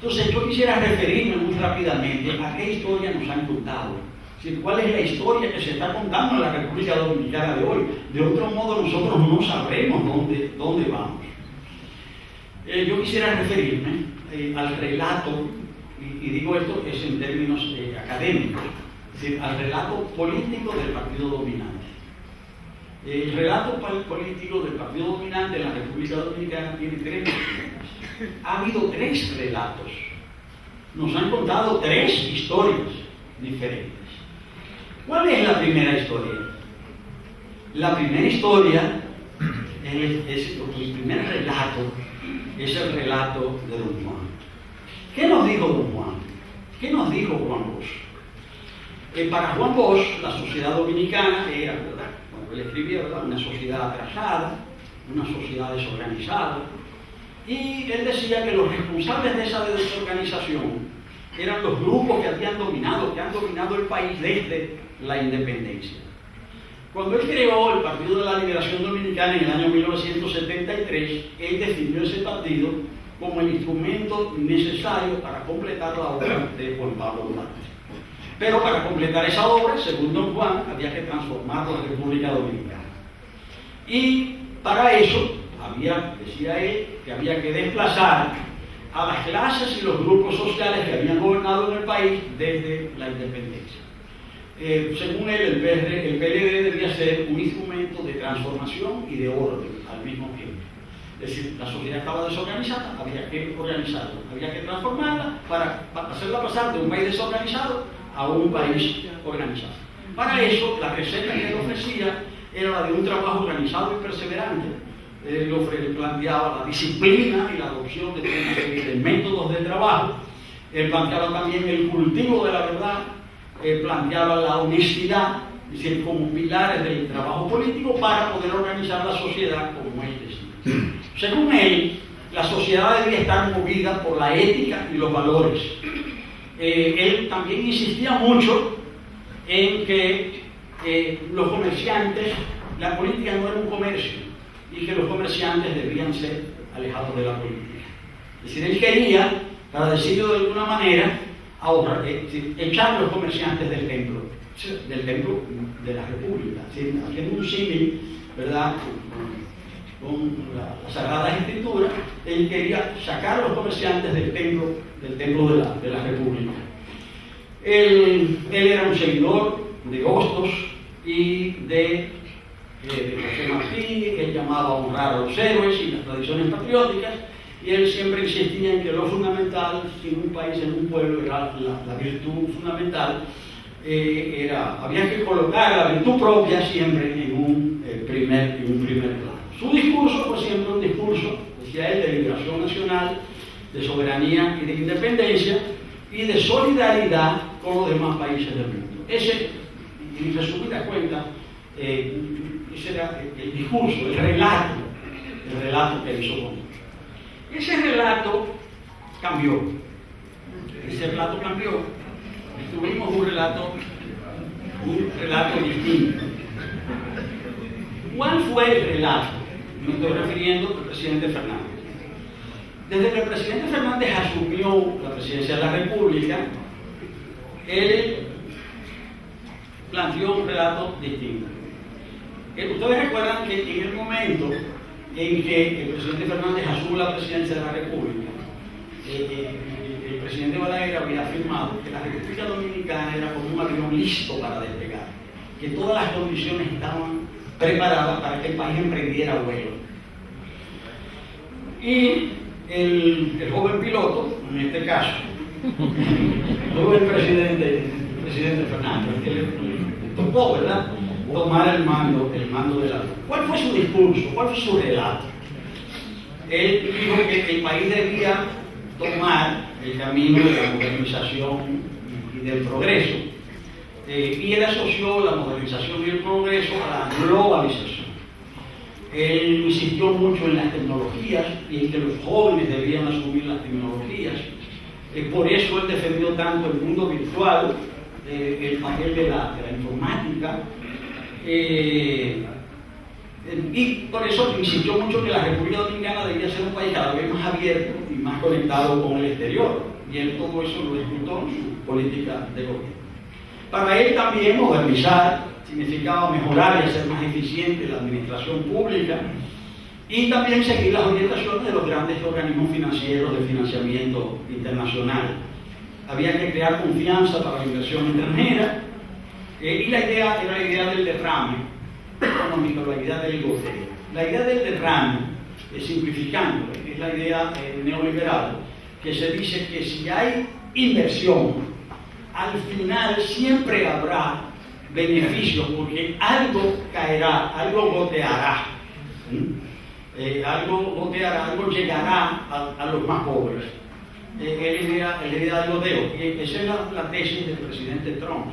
Entonces yo quisiera referirme muy rápidamente a qué historia nos han contado. Es decir, cuál es la historia que se está contando en la República Dominicana de hoy. De otro modo nosotros no sabremos dónde vamos. Yo quisiera referirme al relato, y digo esto es en términos académicos, es decir, al relato político del partido dominante. El relato político del partido dominante en la República Dominicana tiene tres versiones. Ha habido tres relatos. Nos han contado tres historias diferentes. ¿Cuál es la primera historia? La primera historia, el primer relato, es el relato de Don Juan. ¿Qué nos dijo Don Juan? ¿Qué nos dijo Juan Bosch? Para Juan Bosch, la sociedad dominicana era, ¿verdad? Cuando él escribía, ¿verdad?, una sociedad atrasada, una sociedad desorganizada, y él decía que los responsables de esa desorganización eran los grupos que han dominado el país desde la independencia. Cuando él creó el Partido de la Liberación Dominicana en el año 1973, él definió ese partido como el instrumento necesario para completar la obra de Juan Pablo Duarte. Pero para completar esa obra, según Don Juan, había que transformar la República Dominicana. Y para eso, decía él, que había que desplazar a las clases y los grupos sociales que habían gobernado en el país desde la independencia. Según él, el PLD debía ser un instrumento de transformación y de orden al mismo tiempo. Es decir, la sociedad estaba desorganizada, había que organizarla, había que transformarla para hacerla pasar de un país desorganizado a un país organizado. Para eso, la receta que él ofrecía era la de un trabajo organizado y perseverante. Él planteaba la disciplina y la adopción de una serie de métodos de trabajo. Él planteaba también el cultivo de la verdad. Planteaba la honestidad, es decir, como pilares del trabajo político para poder organizar la sociedad como él decía. Según él, la sociedad debía estar movida por la ética y los valores. Él también insistía mucho en que los comerciantes, la política no era un comercio y que los comerciantes debían ser alejados de la política. Es decir, él quería, para decirlo de alguna manera, ahora, echar a los comerciantes del templo de la República, haciendo un símil, ¿verdad?, con la Sagrada Escritura. Él quería sacar a los comerciantes del templo de la República. Él era un seguidor de Hostos y de José Martí, que él llamaba a honrar a los héroes y las tradiciones patrióticas, y él siempre insistía en que lo fundamental en un país, en un pueblo, era la virtud fundamental. Había que colocar la virtud propia siempre en un primer plano. Su discurso fue siempre un discurso, decía él, de liberación nacional, de soberanía y de independencia, y de solidaridad con los demás países del mundo. Ese, en resumida cuenta, ese era el discurso, el relato que hizo con él. Ese relato cambió. Tuvimos un relato distinto. ¿Cuál fue el relato? Me estoy refiriendo al presidente Fernández. Desde que el presidente Fernández asumió la presidencia de la República, él planteó un relato distinto. Ustedes recuerdan que en el momento en que el presidente Fernández asume la presidencia de la República, el presidente Balaguer había afirmado que la República Dominicana era como un avión listo para despegar, que todas las condiciones estaban preparadas para que el país emprendiera vuelo. Y el joven piloto, en este caso, luego el presidente Fernández, que le tocó, ¿verdad?, tomar el mando del avión. ¿Cuál fue su discurso? ¿Cuál fue su relato? Él dijo que el país debía tomar el camino de la modernización y del progreso, y él asoció la modernización y el progreso a la globalización. Él insistió mucho en las tecnologías y en que los jóvenes debían asumir las tecnologías. Por eso él defendió tanto el mundo virtual, el papel de la informática, y por eso insistió mucho que la República Dominicana debía ser un país cada vez más abierto y más conectado con el exterior. Y él todo eso lo disfrutó en su política de gobierno. Para él también modernizar significaba mejorar y hacer más eficiente la administración pública, y también seguir las orientaciones de los grandes organismos financieros de financiamiento internacional. Había que crear confianza para la inversión extranjera, y la idea era la idea del derrame económico, la idea del goteo. La idea del derrame, simplificando, es la idea neoliberal, que se dice que si hay inversión, al final siempre habrá beneficios, porque algo caerá, algo goteará. Algo llegará a los más pobres. Es la idea del goteo. Esa es la tesis del presidente Trump.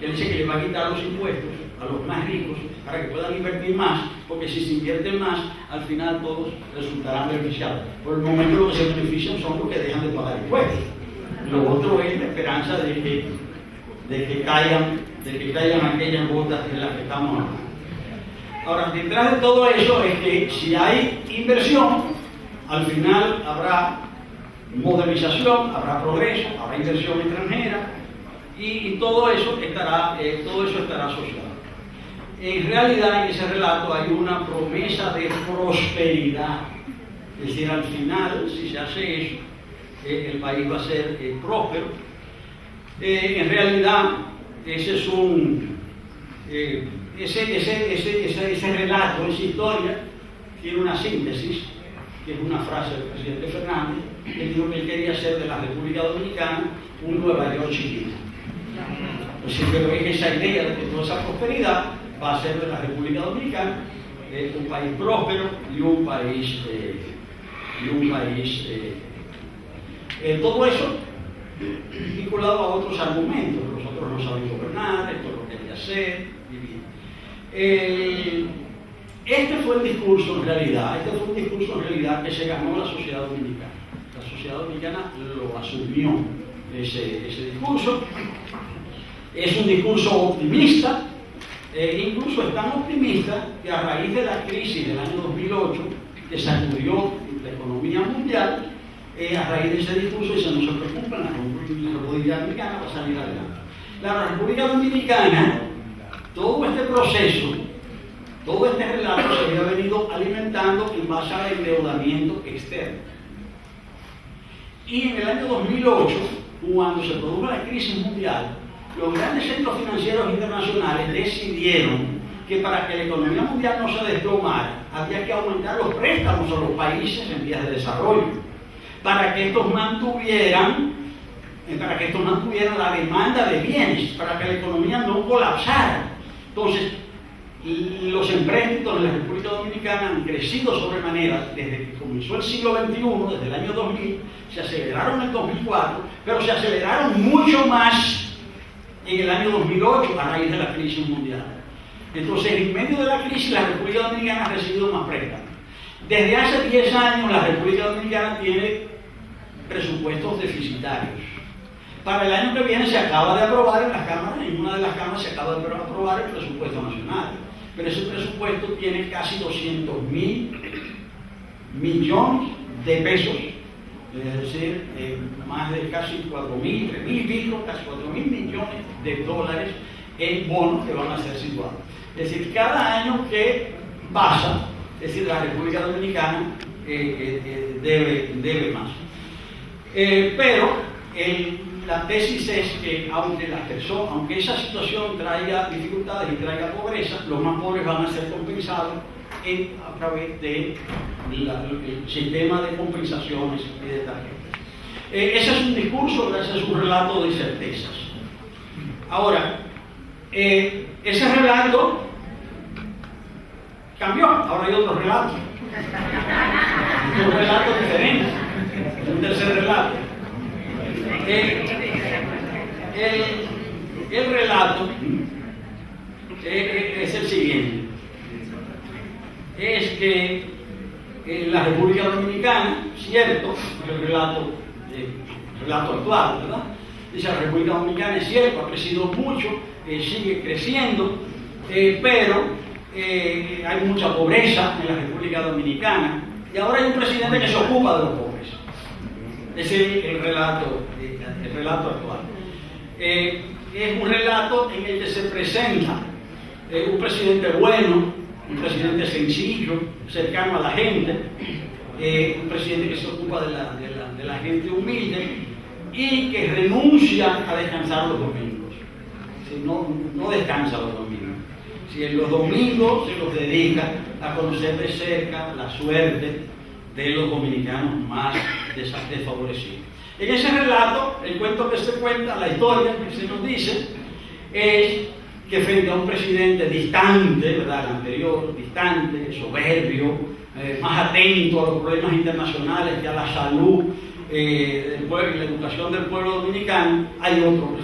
Él dice que le va a quitar los impuestos a los más ricos para que puedan invertir más, porque si se invierten más, al final todos resultarán beneficiados. Por el momento lo que se benefician son los que dejan de pagar impuestos. Lo otro es la esperanza de que caigan aquellas gotas en las que estamos hablando. Ahora, detrás de todo eso es que si hay inversión, al final habrá modernización, habrá progreso, habrá inversión extranjera, y todo eso estará asociado. En realidad, en ese relato hay una promesa de prosperidad. Es decir, al final, si se hace eso, el país va a ser próspero. En realidad, ese relato, esa historia, tiene una síntesis, que es una frase del presidente Fernández, que dijo que él quería hacer de la República Dominicana un Nueva York chiquito. Pues pero es esa idea de que toda esa prosperidad va a ser de la República Dominicana un país próspero y un país todo eso vinculado a otros argumentos. Nosotros no sabemos gobernar, esto es lo que hay que hacer, Este fue un discurso en realidad que se ganó la sociedad dominicana. La sociedad dominicana lo asumió, ese discurso. Es un discurso optimista, incluso es tan optimista que a raíz de la crisis del año 2008, que sacudió la economía mundial, a raíz de ese discurso dice: no se preocupen, la República Dominicana va a salir adelante. La República Dominicana, todo este proceso Todo este relato se había venido alimentando en base al endeudamiento externo. Y en el año 2008, cuando se produjo la crisis mundial, los grandes centros financieros internacionales decidieron que para que la economía mundial no se desplomara, había que aumentar los préstamos a los países en vías de desarrollo, para que estos mantuvieran la demanda de bienes, para que la economía no colapsara. Entonces, los empréstitos en la República Dominicana han crecido sobremanera desde que comenzó el siglo XXI, desde el año 2000, se aceleraron en el 2004, pero se aceleraron mucho más en el año 2008 a raíz de la crisis mundial. Entonces, en medio de la crisis, la República Dominicana ha recibido más préstamos. Desde hace 10 años, la República Dominicana tiene presupuestos deficitarios. Para el año que viene se acaba de aprobar en las cámaras, en una de las cámaras se acaba de aprobar el presupuesto nacional. Pero ese presupuesto tiene casi 200.000 millones de pesos, es decir, más de casi 4.000, 3.000 y pico, casi 4.000 millones de dólares en bonos que van a ser situados. Es decir, cada año que pasa, es decir, la República Dominicana debe más. Pero la tesis es que aunque esa situación traiga dificultades y traiga pobreza, los más pobres van a ser compensados a través del sistema de compensaciones y de tarjetas. Ese es un discurso, ese es un relato de certezas. Ahora, ese relato cambió, ahora hay otro relato. Un relato diferente, un tercer relato. El relato es el siguiente. Es que la República Dominicana, cierto, el relato actual, ¿verdad? Dice la República Dominicana es cierto, ha crecido mucho, sigue creciendo, pero hay mucha pobreza en la República Dominicana y ahora hay un presidente que se ocupa de los pobres. Ese es el relato actual. Es un relato en el que se presenta un presidente bueno, un presidente sencillo, cercano a la gente, un presidente que se ocupa de la gente humilde y que renuncia a descansar los domingos. No descansa los domingos. Los domingos se los dedica a conocer de cerca la suerte de los dominicanos más desfavorecidos. En ese relato, el cuento que se cuenta, la historia que se nos dice, es que frente a un presidente distante, ¿verdad? El anterior, distante, soberbio, más atento a los problemas internacionales que a la salud del pueblo y la educación del pueblo dominicano, hay otro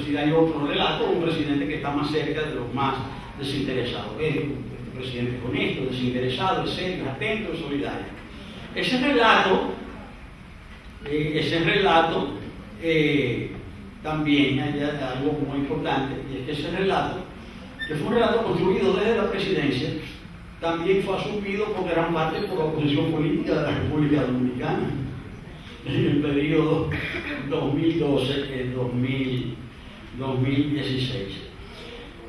relato, un presidente que está más cerca de los más desinteresados. Es un presidente honesto, desinteresado, serio, atento y solidario. Ese relato también hay algo muy importante, y es que ese relato, que fue un relato construido desde la presidencia, también fue asumido por gran parte por la oposición política de la República Dominicana en el periodo 2012-2016.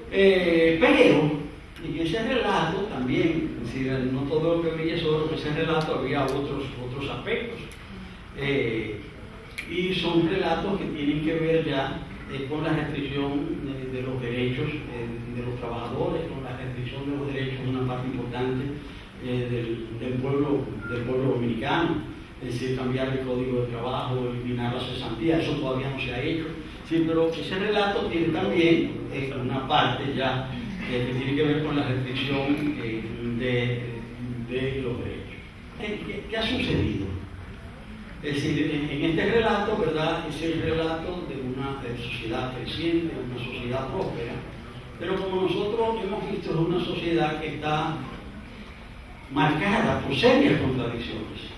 Pero en ese relato también, es decir, no todo lo que brilla es oro, en ese relato había otros aspectos. Y son relatos que tienen que ver ya con la restricción de los derechos de los trabajadores, con la restricción de los derechos de una parte importante del pueblo dominicano, es decir, cambiar el código de trabajo, eliminar la cesantía, eso todavía no se ha hecho. Sí, pero ese relato tiene también una parte ya que tiene que ver con la restricción de los derechos. ¿Qué ha sucedido? Es decir, en este relato, ¿verdad?, es el relato de una sociedad creciente, de una sociedad próspera, pero como nosotros hemos visto, es una sociedad que está marcada por serias contradicciones,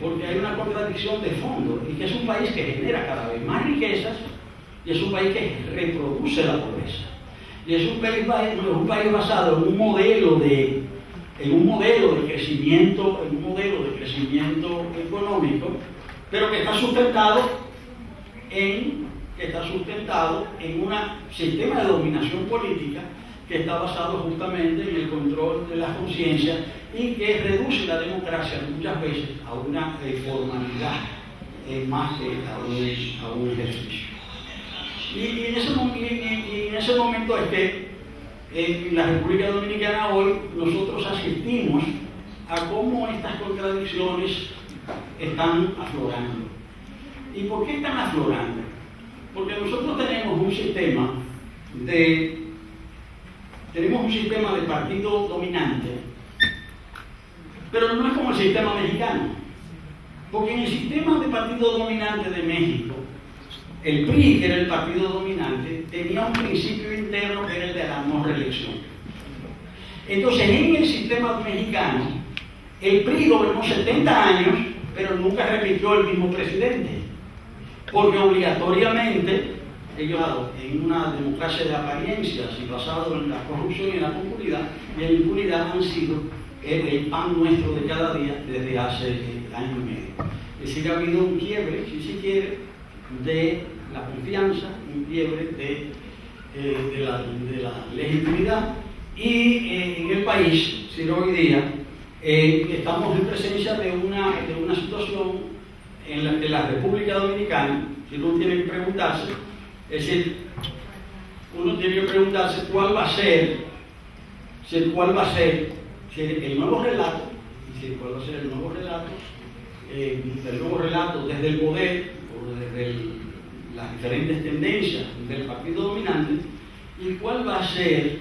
porque hay una contradicción de fondo, y que es un país que genera cada vez más riquezas, y es un país que reproduce la pobreza, y es un país basado en un modelo de crecimiento, económico, pero que está sustentado en un sistema de dominación política que está basado justamente en el control de la conciencia y que reduce la democracia muchas veces a una formalidad más que a un ejercicio. Y en ese momento es que en la República Dominicana hoy nosotros asistimos a cómo estas contradicciones están aflorando. ¿Y por qué están aflorando? Porque nosotros tenemos un sistema de partido dominante, pero no es como el sistema mexicano. Porque en el sistema de partido dominante de México, el PRI, que era el partido dominante, tenía un principio interno que era el de la no reelección. Entonces, en el sistema mexicano, el PRI gobernó 70 años, pero nunca repitió el mismo presidente. Porque obligatoriamente, ellos, en una democracia de apariencias y basado en la corrupción y en la impunidad han sido el pan nuestro de cada día desde hace año y medio. Es decir, ha habido un quiebre, si se quiere, de la confianza, un quiebre de la legitimidad, y en el país, si no hoy día, estamos en presencia de una situación en la que la República Dominicana, si uno tiene que preguntarse, es decir, uno tiene que preguntarse cuál va a ser el nuevo relato, cuál va a ser el nuevo relato desde el poder o desde las diferentes tendencias del partido dominante, y cuál va a ser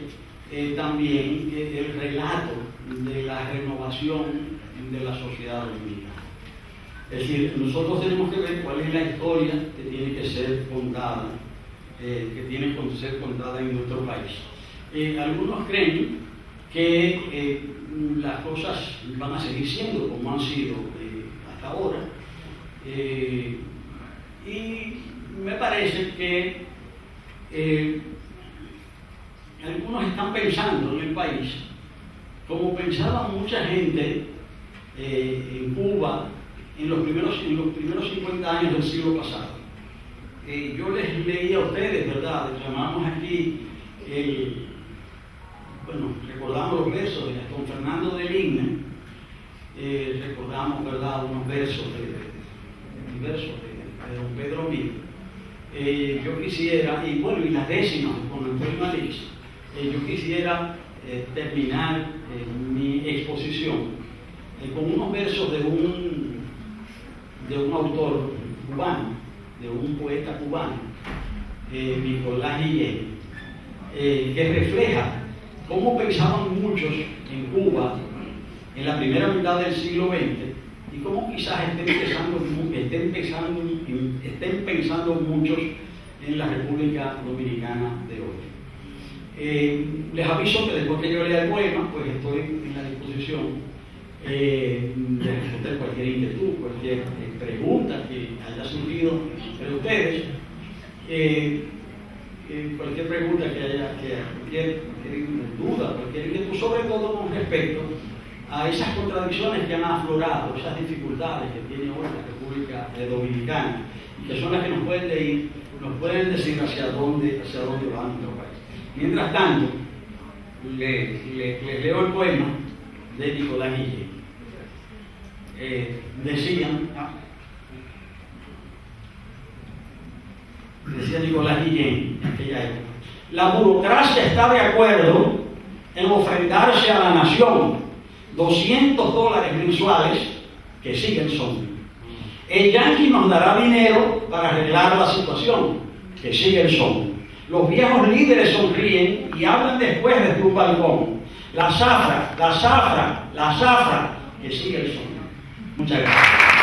también el relato de la renovación de la sociedad dominicana. Es decir, nosotros tenemos que ver cuál es la historia que tiene que ser contada, en nuestro país. Algunos creen que las cosas van a seguir siendo como han sido hasta ahora, y me parece que algunos están pensando en el país como pensaba mucha gente en Cuba en los primeros 50 años del siglo pasado. Yo les leía a ustedes, ¿verdad? Llamamos aquí, recordamos los versos de Gastón Fernando de Lina, recordamos, ¿verdad?, unos versos de don Pedro Mil. Yo quisiera, y las décimas con Antonio Malix, yo quisiera terminar mi exposición con unos versos de un autor cubano, de un poeta cubano, Nicolás Guillén, que refleja cómo pensaban muchos en Cuba en la primera mitad del siglo XX y cómo quizás estén pensando muchos en la República Dominicana de hoy. Les aviso que después que yo lea el poema, pues estoy en la disposición de responder cualquier inquietud, cualquier pregunta que haya surgido entre ustedes, cualquier pregunta que haya, cualquier duda, cualquier inquietud, sobre todo con respecto a esas contradicciones que han aflorado, esas dificultades que tiene hoy la República Dominicana, y que son las que nos pueden decir hacia dónde va nuestro país. Mientras tanto, les leo el poema de Nicolás Guillén. Decía Nicolás Guillén en aquella época: la burocracia está de acuerdo en ofrendarse a la nación $200 mensuales que siguen son. El yanqui nos dará dinero para arreglar la situación que siguen son. Los viejos líderes sonríen y hablan después desde un balcón. La zafra, que sigue el son. Muchas gracias.